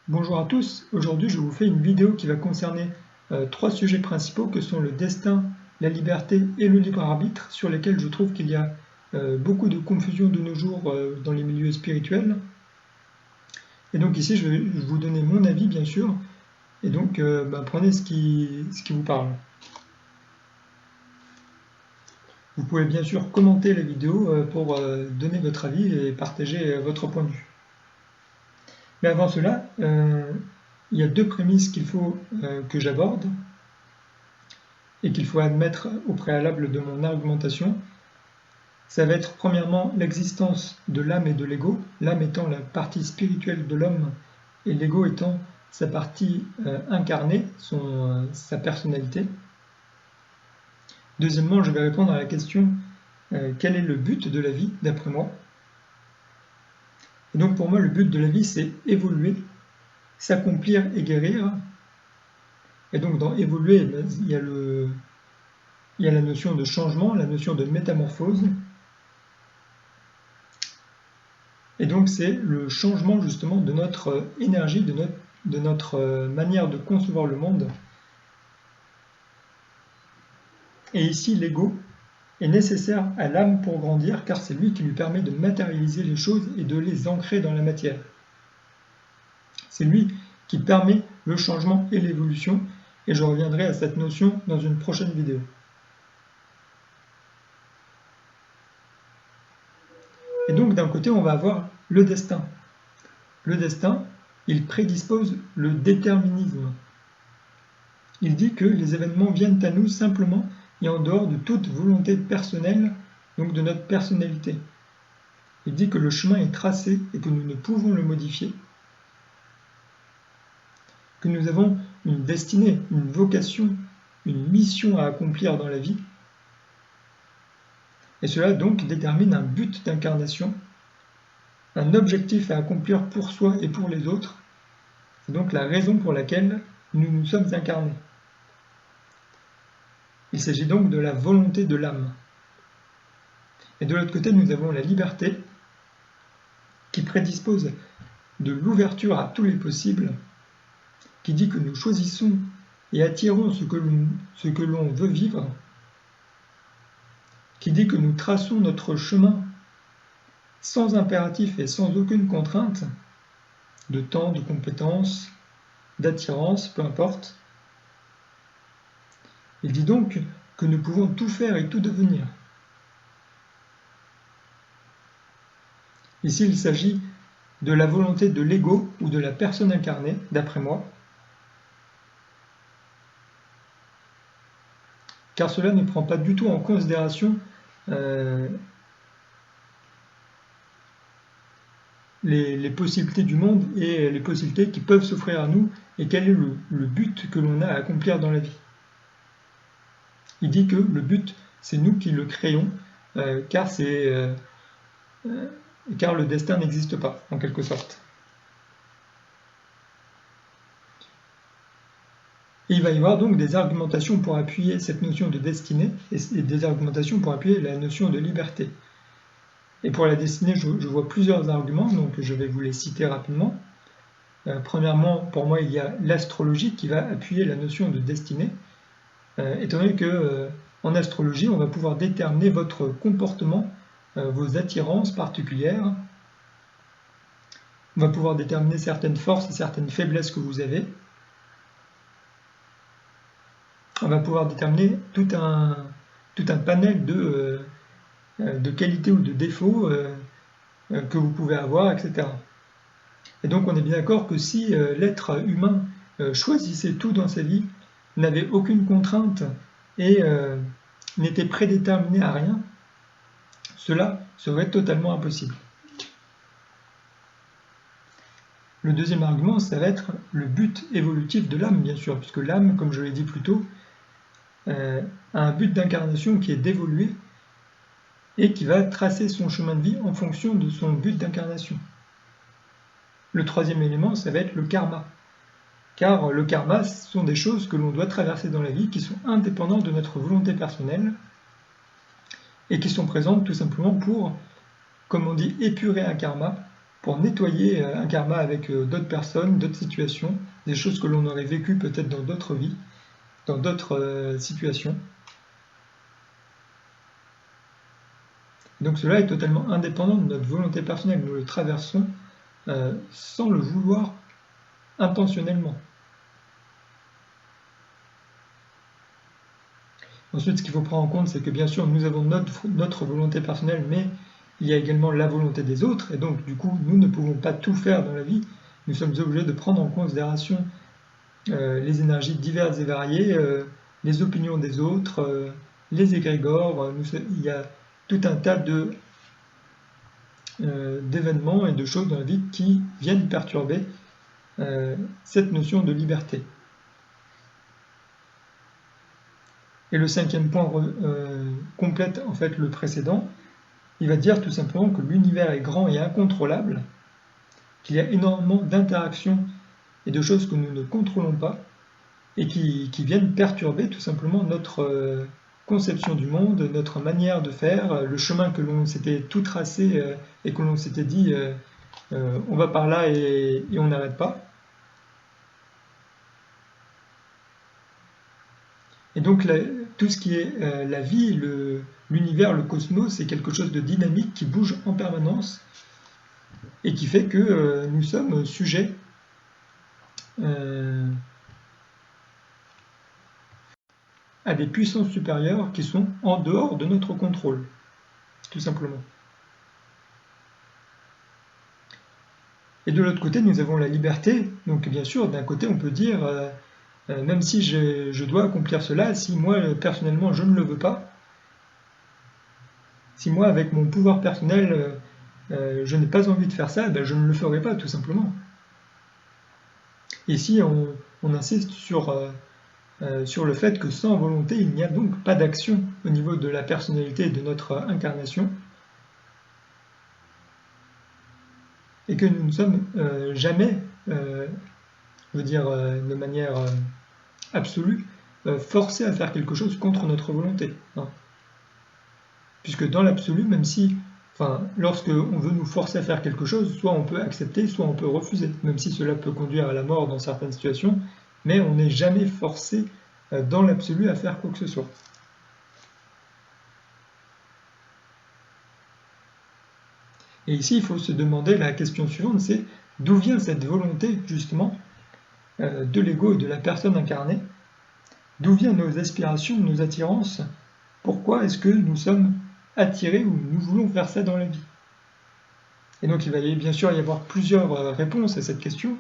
Bonjour à tous, aujourd'hui je vous fais une vidéo qui va concerner trois sujets principaux que sont le destin, la liberté et le libre arbitre, sur lesquels je trouve qu'il y a beaucoup de confusion de nos jours dans les milieux spirituels. Et donc ici je vais vous donner mon avis bien sûr, et donc prenez ce qui vous parle. Vous pouvez bien sûr commenter la vidéo pour donner votre avis et partager votre point de vue. Mais avant cela, il y a deux prémices qu'il faut que j'aborde et qu'il faut admettre au préalable de mon argumentation. Ça va être premièrement l'existence de l'âme et de l'ego, l'âme étant la partie spirituelle de l'homme et l'ego étant sa partie incarnée, sa personnalité. Deuxièmement, je vais répondre à la question quel est le but de la vie d'après moi. Et donc pour moi, le but de la vie, c'est évoluer, s'accomplir et guérir. Et donc dans évoluer, il y a la notion de changement, la notion de métamorphose. Et donc c'est le changement justement de notre énergie, de notre manière de concevoir le monde. Et ici, l'ego est nécessaire à l'âme pour grandir, car c'est lui qui lui permet de matérialiser les choses et de les ancrer dans la matière. C'est lui qui permet le changement et l'évolution, et je reviendrai à cette notion dans une prochaine vidéo. Et donc d'un côté, on va avoir le destin. Le destin, il prédispose le déterminisme. Il dit que les événements viennent à nous simplement et en dehors de toute volonté personnelle, donc de notre personnalité. Il dit que le chemin est tracé et que nous ne pouvons le modifier, que nous avons une destinée, une vocation, une mission à accomplir dans la vie, et cela donc détermine un but d'incarnation, un objectif à accomplir pour soi et pour les autres. C'est donc la raison pour laquelle nous nous sommes incarnés. Il s'agit donc de la volonté de l'âme. Et de l'autre côté, nous avons la liberté qui prédispose de l'ouverture à tous les possibles, qui dit que nous choisissons et attirons ce que l'on veut vivre, qui dit que nous traçons notre chemin sans impératif et sans aucune contrainte, de temps, de compétences, d'attirance, peu importe. Il dit donc que nous pouvons tout faire et tout devenir. Ici, il s'agit de la volonté de l'ego ou de la personne incarnée, d'après moi, car cela ne prend pas du tout en considération les possibilités du monde et les possibilités qui peuvent s'offrir à nous et quel est le but que l'on a à accomplir dans la vie. Il dit que le but, c'est nous qui le créons, car le destin n'existe pas, en quelque sorte. Et il va y avoir donc des argumentations pour appuyer cette notion de destinée et des argumentations pour appuyer la notion de liberté. Et pour la destinée, je vois plusieurs arguments, donc je vais vous les citer rapidement. Premièrement, pour moi, il y a l'astrologie qui va appuyer la notion de destinée, étant donné qu'en astrologie, on va pouvoir déterminer votre comportement, vos attirances particulières. On va pouvoir déterminer certaines forces et certaines faiblesses que vous avez. On va pouvoir déterminer tout un panel de qualités ou de défauts que vous pouvez avoir, etc. Et donc on est bien d'accord que si l'être humain choisissait tout dans sa vie, n'avait aucune contrainte et n'était prédéterminé à rien, cela serait totalement impossible. Le deuxième argument, ça va être le but évolutif de l'âme, bien sûr, puisque l'âme, comme je l'ai dit plus tôt, a un but d'incarnation qui est d'évoluer et qui va tracer son chemin de vie en fonction de son but d'incarnation. Le troisième élément, ça va être le karma. Car le karma, ce sont des choses que l'on doit traverser dans la vie qui sont indépendantes de notre volonté personnelle et qui sont présentes tout simplement pour, comme on dit, épurer un karma, pour nettoyer un karma avec d'autres personnes, d'autres situations, des choses que l'on aurait vécues peut-être dans d'autres vies, dans d'autres situations. Donc cela est totalement indépendant de notre volonté personnelle. Nous le traversons sans le vouloir intentionnellement. Ensuite, ce qu'il faut prendre en compte, c'est que bien sûr, nous avons notre volonté personnelle, mais il y a également la volonté des autres, et donc du coup, nous ne pouvons pas tout faire dans la vie. Nous sommes obligés de prendre en considération les énergies diverses et variées, les opinions des autres, les égrégores. Il y a tout un tas d'événements et de choses dans la vie qui viennent perturber cette notion de liberté. Et le cinquième point complète en fait le précédent. Il va dire tout simplement que l'univers est grand et incontrôlable, qu'il y a énormément d'interactions et de choses que nous ne contrôlons pas et qui viennent perturber tout simplement notre conception du monde, notre manière de faire, le chemin que l'on s'était tout tracé et que l'on s'était dit on va par là et on n'arrête pas. Et donc tout ce qui est la vie, l'univers, le cosmos, c'est quelque chose de dynamique qui bouge en permanence et qui fait que nous sommes sujets à des puissances supérieures qui sont en dehors de notre contrôle, tout simplement. Et de l'autre côté, nous avons la liberté. Donc bien sûr, d'un côté, on peut dire, même si je dois accomplir cela, si moi, personnellement, je ne le veux pas, si moi, avec mon pouvoir personnel, je n'ai pas envie de faire ça, ben, je ne le ferai pas, tout simplement. Ici, on insiste sur le fait que sans volonté, il n'y a donc pas d'action au niveau de la personnalité de notre incarnation, et que nous ne sommes jamais, je veux dire de manière absolue, forcés à faire quelque chose contre notre volonté. Hein. Puisque dans l'absolu, même si, lorsque on veut nous forcer à faire quelque chose, soit on peut accepter, soit on peut refuser, même si cela peut conduire à la mort dans certaines situations, mais on n'est jamais forcé dans l'absolu à faire quoi que ce soit. Et ici, il faut se demander la question suivante, c'est d'où vient cette volonté, justement, de l'ego et de la personne incarnée? D'où viennent nos aspirations, nos attirances? Pourquoi est-ce que nous sommes attirés ou nous voulons faire ça dans la vie? Et donc il va bien sûr y avoir plusieurs réponses à cette question.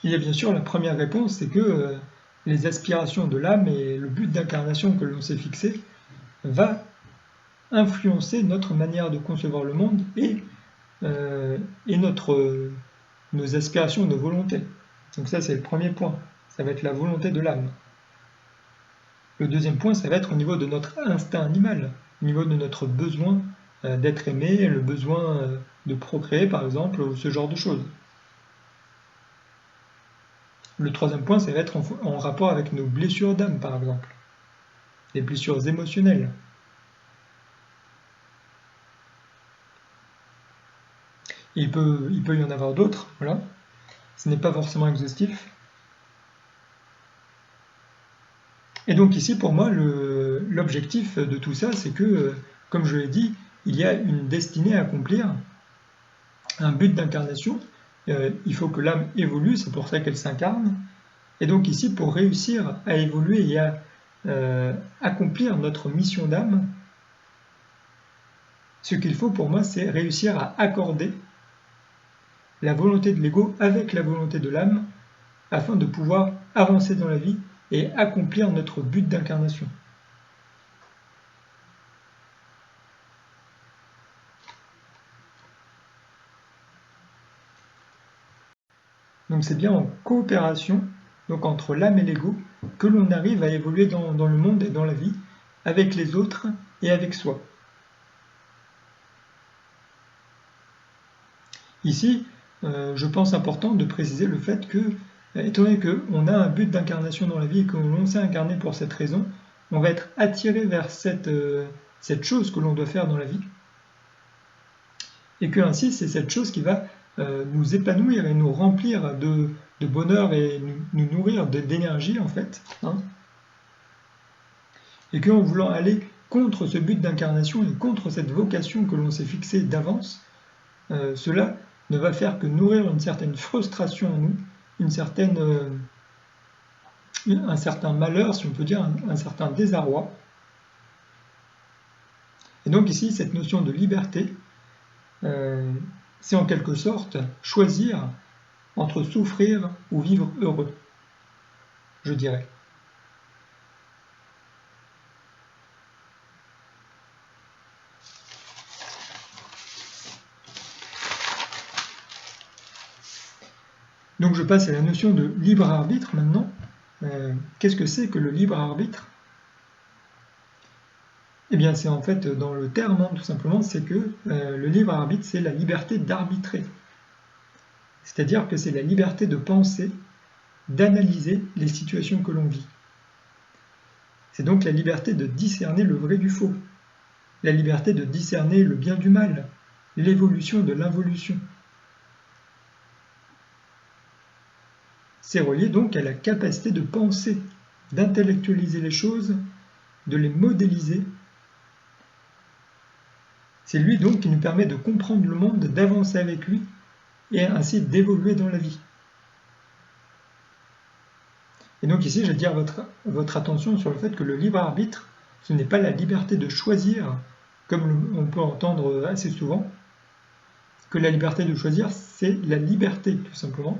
Il y a bien sûr la première réponse, c'est que les aspirations de l'âme et le but d'incarnation que l'on s'est fixé va influencer notre manière de concevoir le monde et nos aspirations, nos volontés. Donc ça, c'est le premier point. Ça va être la volonté de l'âme. Le deuxième point, ça va être au niveau de notre instinct animal, au niveau de notre besoin d'être aimé, le besoin de procréer, par exemple, ou ce genre de choses. Le troisième point, ça va être en rapport avec nos blessures d'âme, par exemple. Les blessures émotionnelles. Il peut y en avoir d'autres, voilà. Ce n'est pas forcément exhaustif. Et donc ici, pour moi, l'objectif de tout ça, c'est que, comme je l'ai dit, il y a une destinée à accomplir, un but d'incarnation. Il faut que l'âme évolue, c'est pour ça qu'elle s'incarne. Et donc ici, pour réussir à évoluer et à accomplir notre mission d'âme, ce qu'il faut pour moi, c'est réussir à accorder la volonté de l'ego avec la volonté de l'âme, afin de pouvoir avancer dans la vie et accomplir notre but d'incarnation. Donc c'est bien en coopération, donc entre l'âme et l'ego, que l'on arrive à évoluer dans le monde et dans la vie, avec les autres et avec soi. Ici, je pense important de préciser le fait que, étant donné qu'on a un but d'incarnation dans la vie et que l'on s'est incarné pour cette raison, on va être attiré vers cette chose que l'on doit faire dans la vie. et que ainsi c'est cette chose qui va nous épanouir et nous remplir de bonheur et nous nourrir d'énergie en fait, hein. Et qu'en voulant aller contre ce but d'incarnation et contre cette vocation que l'on s'est fixée d'avance, cela ne va faire que nourrir une certaine frustration en nous, un certain malheur, si on peut dire, un certain désarroi. Et donc ici, cette notion de liberté, c'est en quelque sorte choisir entre souffrir ou vivre heureux, je dirais. Donc je passe à la notion de libre arbitre maintenant. Qu'est-ce que c'est que le libre arbitre? Eh bien c'est en fait dans le terme, hein, tout simplement, c'est que le libre arbitre c'est la liberté d'arbitrer. C'est-à-dire que c'est la liberté de penser, d'analyser les situations que l'on vit. C'est donc la liberté de discerner le vrai du faux, la liberté de discerner le bien du mal, l'évolution de l'involution. C'est relié donc à la capacité de penser, d'intellectualiser les choses, de les modéliser. C'est lui donc qui nous permet de comprendre le monde, d'avancer avec lui et ainsi d'évoluer dans la vie. Et donc ici, j'attire votre attention sur le fait que le libre arbitre, ce n'est pas la liberté de choisir, comme on peut entendre assez souvent, que la liberté de choisir, c'est la liberté, tout simplement,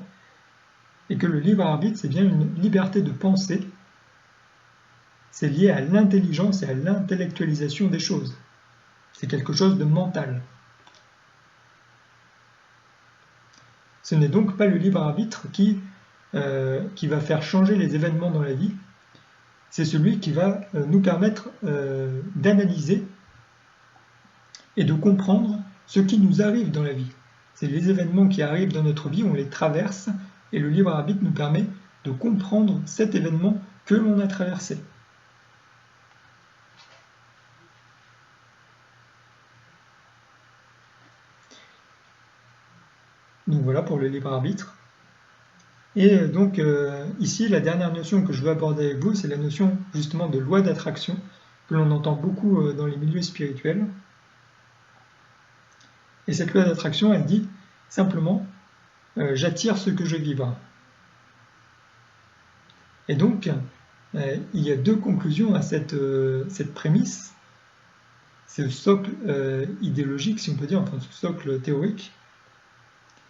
et que le libre arbitre, c'est bien une liberté de penser, c'est lié à l'intelligence et à l'intellectualisation des choses. C'est quelque chose de mental. Ce n'est donc pas le libre arbitre qui va faire changer les événements dans la vie, c'est celui qui va nous permettre d'analyser et de comprendre ce qui nous arrive dans la vie. C'est les événements qui arrivent dans notre vie, on les traverse, et le libre arbitre nous permet de comprendre cet événement que l'on a traversé. Donc voilà pour le libre arbitre. Et donc ici, la dernière notion que je veux aborder avec vous, c'est la notion justement de loi d'attraction, que l'on entend beaucoup dans les milieux spirituels. Et cette loi d'attraction, elle dit simplement j'attire ce que je vibre. Et donc, il y a deux conclusions à cette prémisse. C'est le socle idéologique, si on peut dire, enfin ce socle théorique,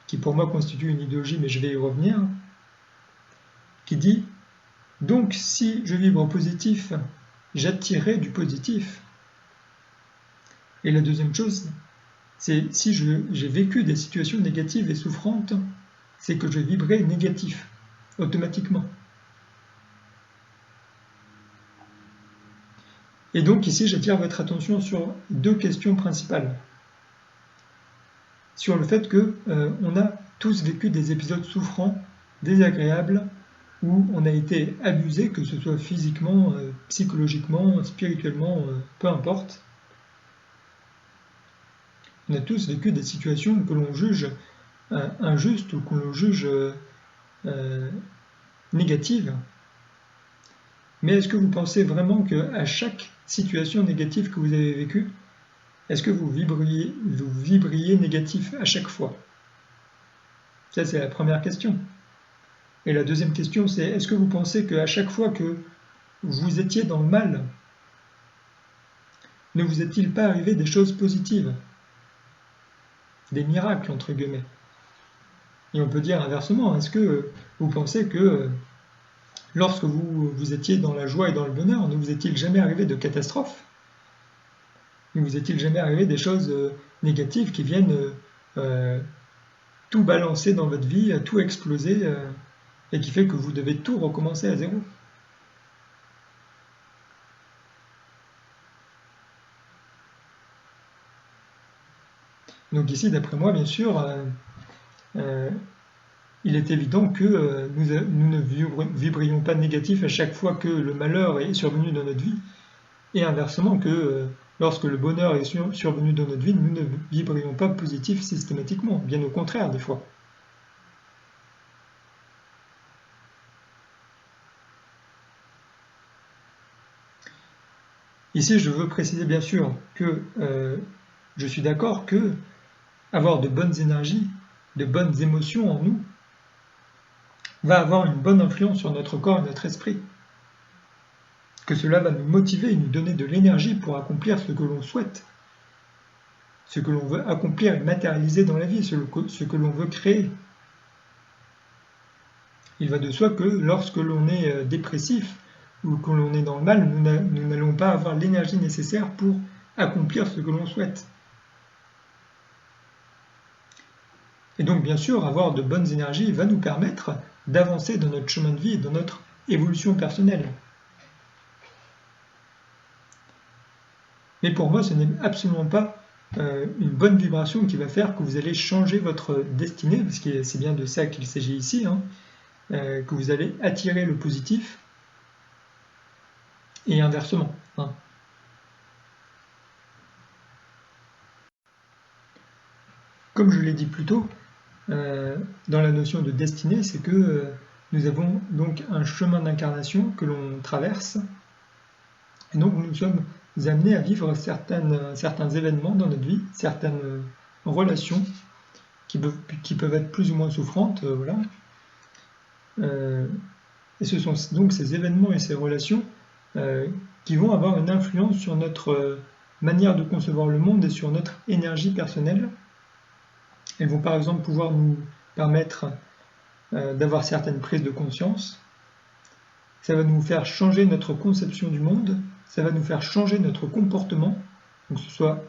qui pour moi constitue une idéologie, mais je vais y revenir, qui dit donc si je vibre positif, j'attirerai du positif. Et la deuxième chose, c'est si j'ai vécu des situations négatives et souffrantes, c'est que je vibrerai négatif, automatiquement. Et donc ici, j'attire votre attention sur deux questions principales. Sur le fait qu'on a tous vécu des épisodes souffrants, désagréables, où on a été abusé, que ce soit physiquement, psychologiquement, spirituellement, peu importe. On a tous vécu des situations que l'on juge injustes ou que l'on juge négatives. Mais est-ce que vous pensez vraiment qu'à chaque situation négative que vous avez vécue, est-ce que vous vibriez négatif à chaque fois? Ça, c'est la première question. Et la deuxième question, c'est est-ce que vous pensez qu'à chaque fois que vous étiez dans le mal, ne vous est-il pas arrivé des choses positives? Des miracles, entre guillemets. Et on peut dire inversement, est-ce que vous pensez que lorsque vous étiez dans la joie et dans le bonheur, ne vous est-il jamais arrivé de catastrophes? Ne vous est-il jamais arrivé des choses négatives qui viennent tout balancer dans votre vie, tout exploser, et qui fait que vous devez tout recommencer à zéro? Donc ici, d'après moi, bien sûr, il est évident que nous ne vibrions pas négatif à chaque fois que le malheur est survenu dans notre vie, et inversement que lorsque le bonheur est survenu dans notre vie, nous ne vibrions pas positif systématiquement, bien au contraire des fois. Ici, je veux préciser bien sûr que je suis d'accord que avoir de bonnes énergies, de bonnes émotions en nous, va avoir une bonne influence sur notre corps et notre esprit. Que cela va nous motiver et nous donner de l'énergie pour accomplir ce que l'on souhaite, ce que l'on veut accomplir et matérialiser dans la vie, ce que l'on veut créer. Il va de soi que lorsque l'on est dépressif ou que l'on est dans le mal, nous n'allons pas avoir l'énergie nécessaire pour accomplir ce que l'on souhaite. Et donc bien sûr, avoir de bonnes énergies va nous permettre d'avancer dans notre chemin de vie et dans notre évolution personnelle. Mais pour moi, ce n'est absolument pas une bonne vibration qui va faire que vous allez changer votre destinée, parce que c'est bien de ça qu'il s'agit ici, hein, que vous allez attirer le positif et inversement. Hein. Comme je l'ai dit plus tôt, dans la notion de destinée, c'est que nous avons donc un chemin d'incarnation que l'on traverse, et donc nous sommes amenés à vivre certains événements dans notre vie, certaines relations qui peuvent être plus ou moins souffrantes, voilà. Et ce sont donc ces événements et ces relations qui vont avoir une influence sur notre manière de concevoir le monde et sur notre énergie personnelle. Elles vont par exemple pouvoir nous permettre d'avoir certaines prises de conscience. Ça va nous faire changer notre conception du monde, ça va nous faire changer notre comportement, donc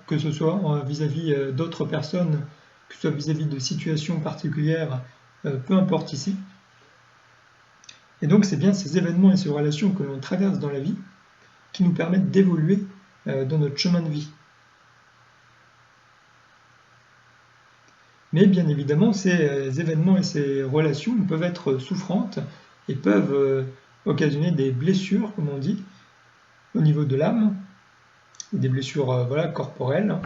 que ce soit vis-à-vis d'autres personnes, que ce soit vis-à-vis de situations particulières, peu importe ici. Et donc c'est bien ces événements et ces relations que l'on traverse dans la vie qui nous permettent d'évoluer dans notre chemin de vie. Mais bien évidemment, ces événements et ces relations peuvent être souffrantes et peuvent occasionner des blessures, comme on dit, au niveau de l'âme, des blessures corporelles,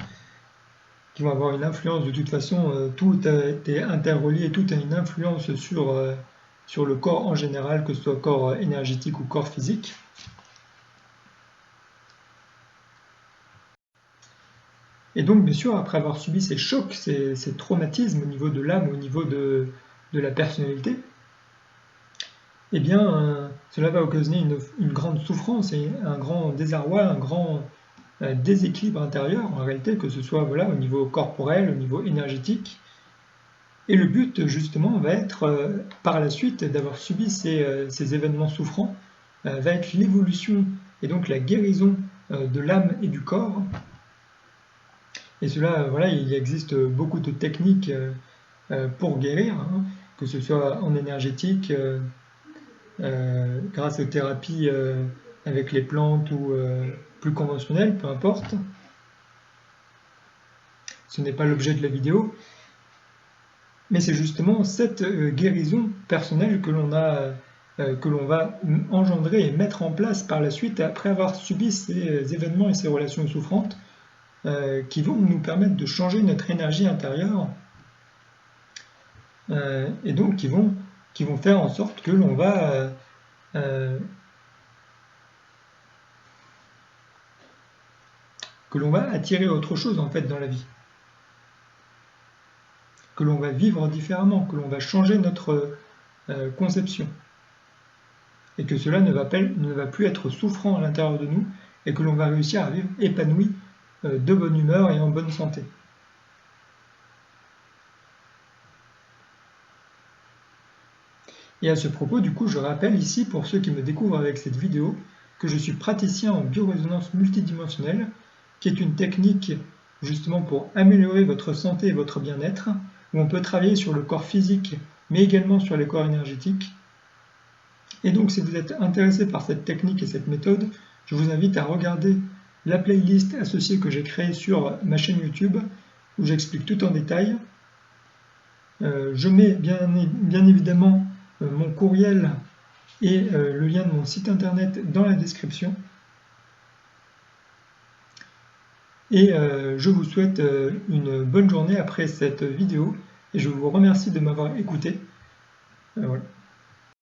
qui vont avoir une influence de toute façon, tout est interrelié, tout a une influence sur le corps en général, que ce soit corps énergétique ou corps physique. Et donc, bien sûr, après avoir subi ces chocs, ces traumatismes au niveau de l'âme, au niveau de la personnalité, eh bien, cela va occasionner une grande souffrance et un grand désarroi, un grand déséquilibre intérieur, en réalité, que ce soit au niveau corporel, au niveau énergétique. Et le but, justement, va être, par la suite d'avoir subi ces événements souffrants, va être l'évolution et donc la guérison de l'âme et du corps. Et cela, il existe beaucoup de techniques pour guérir, hein, que ce soit en énergétique, grâce aux thérapies avec les plantes ou plus conventionnelles, peu importe. Ce n'est pas l'objet de la vidéo, mais c'est justement cette guérison personnelle que l'on va engendrer et mettre en place par la suite après avoir subi ces événements et ces relations souffrantes qui vont nous permettre de changer notre énergie intérieure et donc qui vont faire en sorte que l'on va attirer autre chose en fait dans la vie, que l'on va vivre différemment, que l'on va changer notre conception et que cela ne va plus être souffrant à l'intérieur de nous et que l'on va réussir à vivre épanoui, de bonne humeur et en bonne santé. Et à ce propos, du coup, je rappelle ici, pour ceux qui me découvrent avec cette vidéo, que je suis praticien en biorésonance multidimensionnelle, qui est une technique justement pour améliorer votre santé et votre bien-être, où on peut travailler sur le corps physique, mais également sur les corps énergétiques. Et donc, si vous êtes intéressé par cette technique et cette méthode, je vous invite à regarder la playlist associée que j'ai créée sur ma chaîne YouTube, où j'explique tout en détail. Je mets bien évidemment mon courriel et le lien de mon site internet dans la description. Et je vous souhaite une bonne journée après cette vidéo et je vous remercie de m'avoir écouté. Voilà.